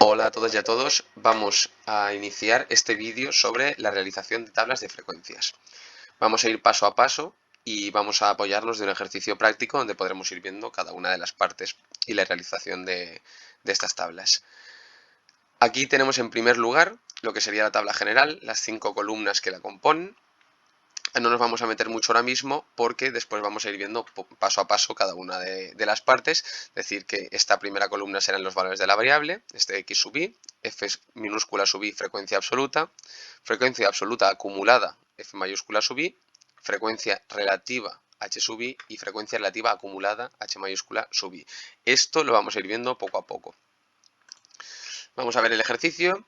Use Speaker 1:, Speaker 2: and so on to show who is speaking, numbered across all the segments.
Speaker 1: Hola a todas y a todos, vamos a iniciar este vídeo sobre la realización de tablas de frecuencias. Vamos a ir paso a paso y vamos a apoyarnos de un ejercicio práctico donde podremos ir viendo cada una de las partes y la realización de estas tablas. Aquí tenemos en primer lugar lo que sería la tabla general, las 5 columnas que la componen. No nos vamos a meter mucho ahora mismo porque después vamos a ir viendo paso a paso cada una de las partes. Es decir, que esta primera columna serán los valores de la variable, este x sub i, f minúscula sub i, frecuencia absoluta acumulada, f mayúscula sub i, frecuencia relativa, h sub i, y frecuencia relativa acumulada, h mayúscula sub i. Esto lo vamos a ir viendo poco a poco. Vamos a ver el ejercicio.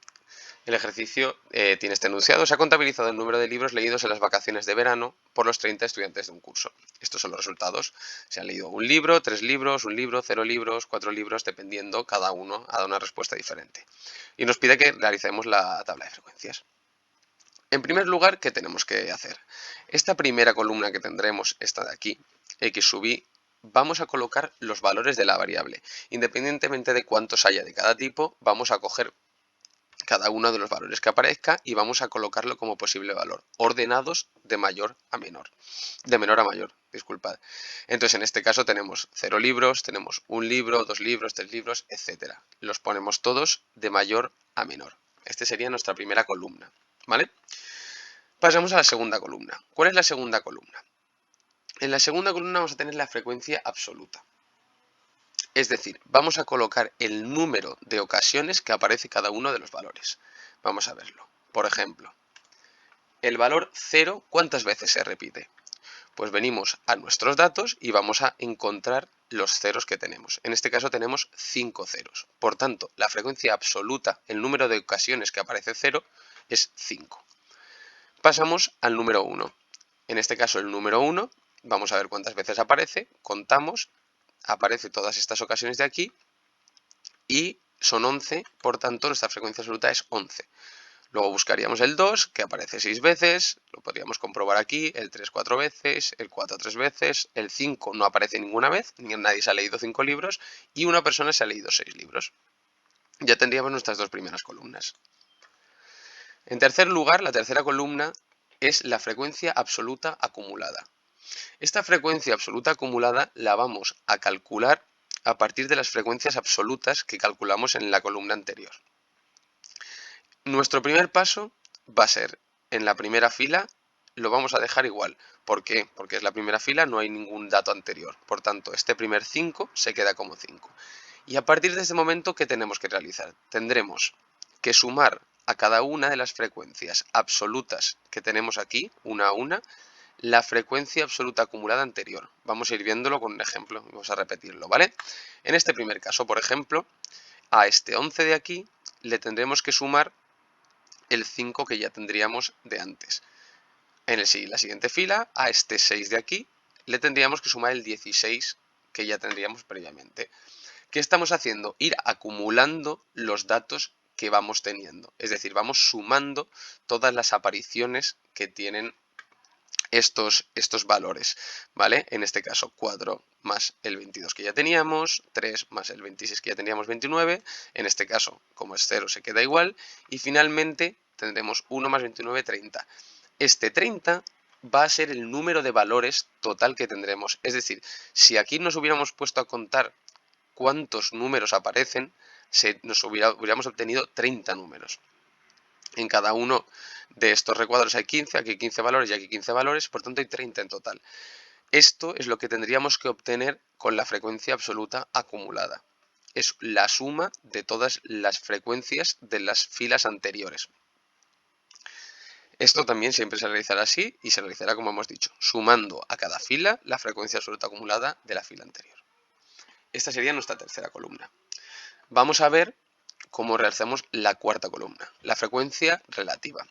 Speaker 1: El ejercicio tiene este enunciado. Se ha contabilizado el número de libros leídos en las vacaciones de verano por los 30 estudiantes de un curso. Estos son los resultados. Se han leído un libro, 3 libros, 1 libro, 0 libros, 4 libros, dependiendo, cada uno ha dado una respuesta diferente. Y nos pide que realicemos la tabla de frecuencias. En primer lugar, ¿qué tenemos que hacer? Esta primera columna que tendremos, esta de aquí, x sub i, vamos a colocar los valores de la variable. Independientemente de cuántos haya de cada tipo, vamos a coger cada uno de los valores que aparezca y vamos a colocarlo como posible valor, ordenados de mayor a menor, de menor a mayor, disculpad. Entonces en este caso tenemos 0 libros, tenemos 1 libro, 2 libros, 3 libros, etcétera. Los ponemos todos de mayor a menor. Esta sería nuestra primera columna, ¿vale? Pasamos a la segunda columna. ¿Cuál es la segunda columna? En la segunda columna vamos a tener la frecuencia absoluta. Es decir, vamos a colocar el número de ocasiones que aparece cada uno de los valores. Vamos a verlo. Por ejemplo, el valor 0, ¿cuántas veces se repite? Pues venimos a nuestros datos y vamos a encontrar los ceros que tenemos. En este caso tenemos 5 ceros. Por tanto, la frecuencia absoluta, el número de ocasiones que aparece 0, es 5. Pasamos al número 1. En este caso el número 1, vamos a ver cuántas veces aparece, contamos, aparece todas estas ocasiones de aquí y son 11, por tanto nuestra frecuencia absoluta es 11. Luego buscaríamos el 2, que aparece 6 veces, lo podríamos comprobar aquí, el 3 4 veces, el 4 3 veces, el 5 no aparece ninguna vez, nadie se ha leído 5 libros y una persona se ha leído 6 libros. Ya tendríamos nuestras dos primeras columnas. En tercer lugar, la tercera columna es la frecuencia absoluta acumulada. Esta frecuencia absoluta acumulada la vamos a calcular a partir de las frecuencias absolutas que calculamos en la columna anterior. Nuestro primer paso va a ser, en la primera fila, lo vamos a dejar igual. ¿Por qué? Porque es la primera fila, no hay ningún dato anterior. Por tanto, este primer 5 se queda como 5. Y a partir de este momento, ¿qué tenemos que realizar? Tendremos que sumar a cada una de las frecuencias absolutas que tenemos aquí, una a una, la frecuencia absoluta acumulada anterior. Vamos a ir viéndolo con un ejemplo, vamos a repetirlo, ¿vale? En este primer caso, por ejemplo, a este 11 de aquí le tendremos que sumar el 5 que ya tendríamos de antes. En la siguiente fila, a este 6 de aquí, le tendríamos que sumar el 16 que ya tendríamos previamente. ¿Qué estamos haciendo? Ir acumulando los datos que vamos teniendo. Es decir, vamos sumando todas las apariciones que tienen estos valores, ¿vale? En este caso 4 más el 22 que ya teníamos, 3 más el 26 que ya teníamos 29, en este caso como es 0 se queda igual y finalmente tendremos 1 más 29, 30. Este 30 va a ser el número de valores total que tendremos, es decir, si aquí nos hubiéramos puesto a contar cuántos números aparecen, hubiéramos obtenido 30 números. En cada uno de estos recuadros hay 15, aquí 15 valores y aquí 15 valores, por tanto hay 30 en total. Esto es lo que tendríamos que obtener con la frecuencia absoluta acumulada. Es la suma de todas las frecuencias de las filas anteriores. Esto también siempre se realizará así y se realizará como hemos dicho, sumando a cada fila la frecuencia absoluta acumulada de la fila anterior. Esta sería nuestra tercera columna. Vamos a ver cómo realizamos la cuarta columna, la frecuencia relativa.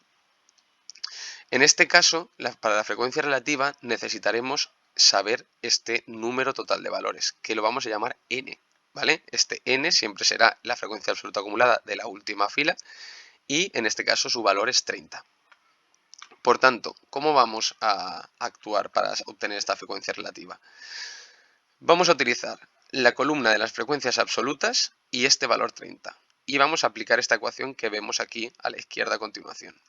Speaker 1: En este caso, para la frecuencia relativa necesitaremos saber este número total de valores, que lo vamos a llamar n, ¿vale? Este n siempre será la frecuencia absoluta acumulada de la última fila y en este caso su valor es 30. Por tanto, ¿cómo vamos a actuar para obtener esta frecuencia relativa? Vamos a utilizar la columna de las frecuencias absolutas y este valor 30. y vamos a aplicar esta ecuación que vemos aquí a la izquierda a continuación.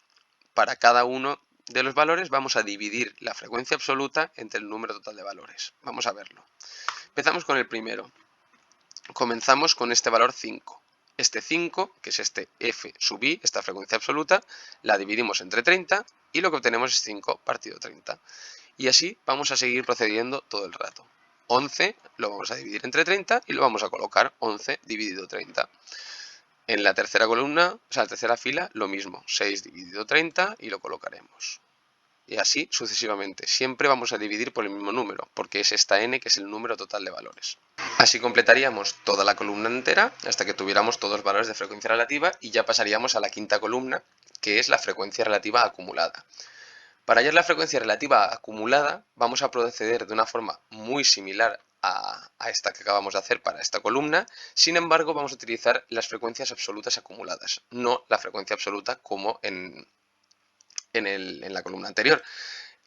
Speaker 1: Para cada uno de los valores vamos a dividir la frecuencia absoluta entre el número total de valores. Vamos a verlo. Empezamos con el primero. Comenzamos con este valor 5. Este 5, que es este f sub i, esta frecuencia absoluta, la dividimos entre 30 y lo que obtenemos es 5 partido 30. Y así vamos a seguir procediendo todo el rato. 11 lo vamos a dividir entre 30 y lo vamos a colocar 11 dividido 30. En la tercera columna, o sea, la tercera fila, lo mismo, 6 dividido 30 y lo colocaremos. Y así sucesivamente. Siempre vamos a dividir por el mismo número, porque es esta n que es el número total de valores. Así completaríamos toda la columna entera hasta que tuviéramos todos los valores de frecuencia relativa y ya pasaríamos a la quinta columna, que es la frecuencia relativa acumulada. Para hallar la frecuencia relativa acumulada vamos a proceder de una forma muy similar a esta que acabamos de hacer para esta columna, sin embargo vamos a utilizar las frecuencias absolutas acumuladas, no la frecuencia absoluta como en la columna anterior.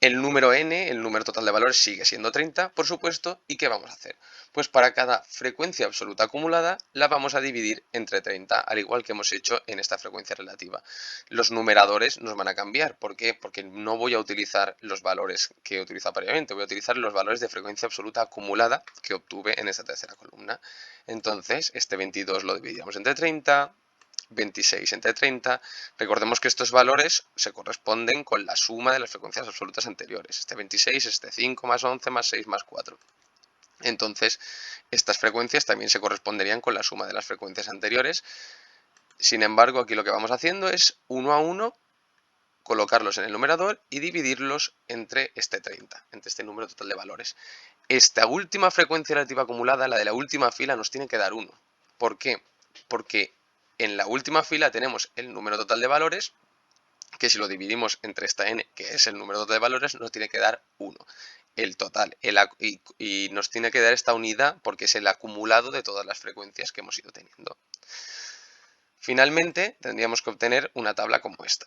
Speaker 1: El número n, el número total de valores, sigue siendo 30, por supuesto, ¿y qué vamos a hacer? Pues para cada frecuencia absoluta acumulada la vamos a dividir entre 30, al igual que hemos hecho en esta frecuencia relativa. Los numeradores nos van a cambiar, ¿por qué? Porque no voy a utilizar los valores que he utilizado previamente, voy a utilizar los valores de frecuencia absoluta acumulada que obtuve en esta tercera columna. Entonces, este 22 lo dividimos entre 30, 26 entre 30. Recordemos que estos valores se corresponden con la suma de las frecuencias absolutas anteriores. Este 26 es este 5 más 11 más 6 más 4. Entonces, estas frecuencias también se corresponderían con la suma de las frecuencias anteriores. Sin embargo, aquí lo que vamos haciendo es uno a uno colocarlos en el numerador y dividirlos entre este 30, entre este número total de valores. Esta última frecuencia relativa acumulada, la de la última fila, nos tiene que dar 1. ¿Por qué? Porque en la última fila tenemos el número total de valores, que si lo dividimos entre esta n, que es el número total de valores, nos tiene que dar 1. El total. Y nos tiene que dar esta unidad porque es el acumulado de todas las frecuencias que hemos ido teniendo. Finalmente, tendríamos que obtener una tabla como esta.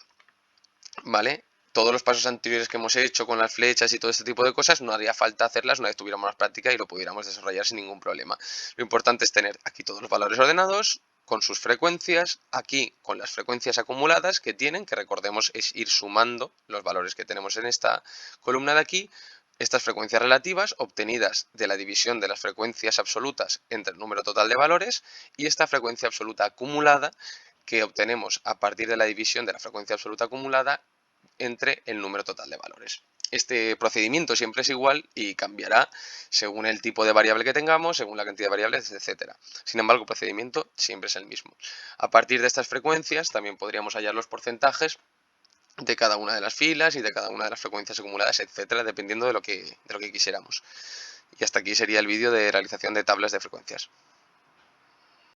Speaker 1: ¿Vale? Todos los pasos anteriores que hemos hecho con las flechas y todo este tipo de cosas no haría falta hacerlas una vez tuviéramos la práctica y lo pudiéramos desarrollar sin ningún problema. Lo importante es tener aquí todos los valores ordenados con sus frecuencias, aquí con las frecuencias acumuladas que tienen, que recordemos es ir sumando los valores que tenemos en esta columna de aquí, estas frecuencias relativas obtenidas de la división de las frecuencias absolutas entre el número total de valores y esta frecuencia absoluta acumulada que obtenemos a partir de la división de la frecuencia absoluta acumulada entre el número total de valores. Este procedimiento siempre es igual y cambiará según el tipo de variable que tengamos, según la cantidad de variables, etc. Sin embargo, el procedimiento siempre es el mismo. A partir de estas frecuencias también podríamos hallar los porcentajes de cada una de las filas y de cada una de las frecuencias acumuladas, etc., dependiendo de lo que quisiéramos. Y hasta aquí sería el vídeo de realización de tablas de frecuencias.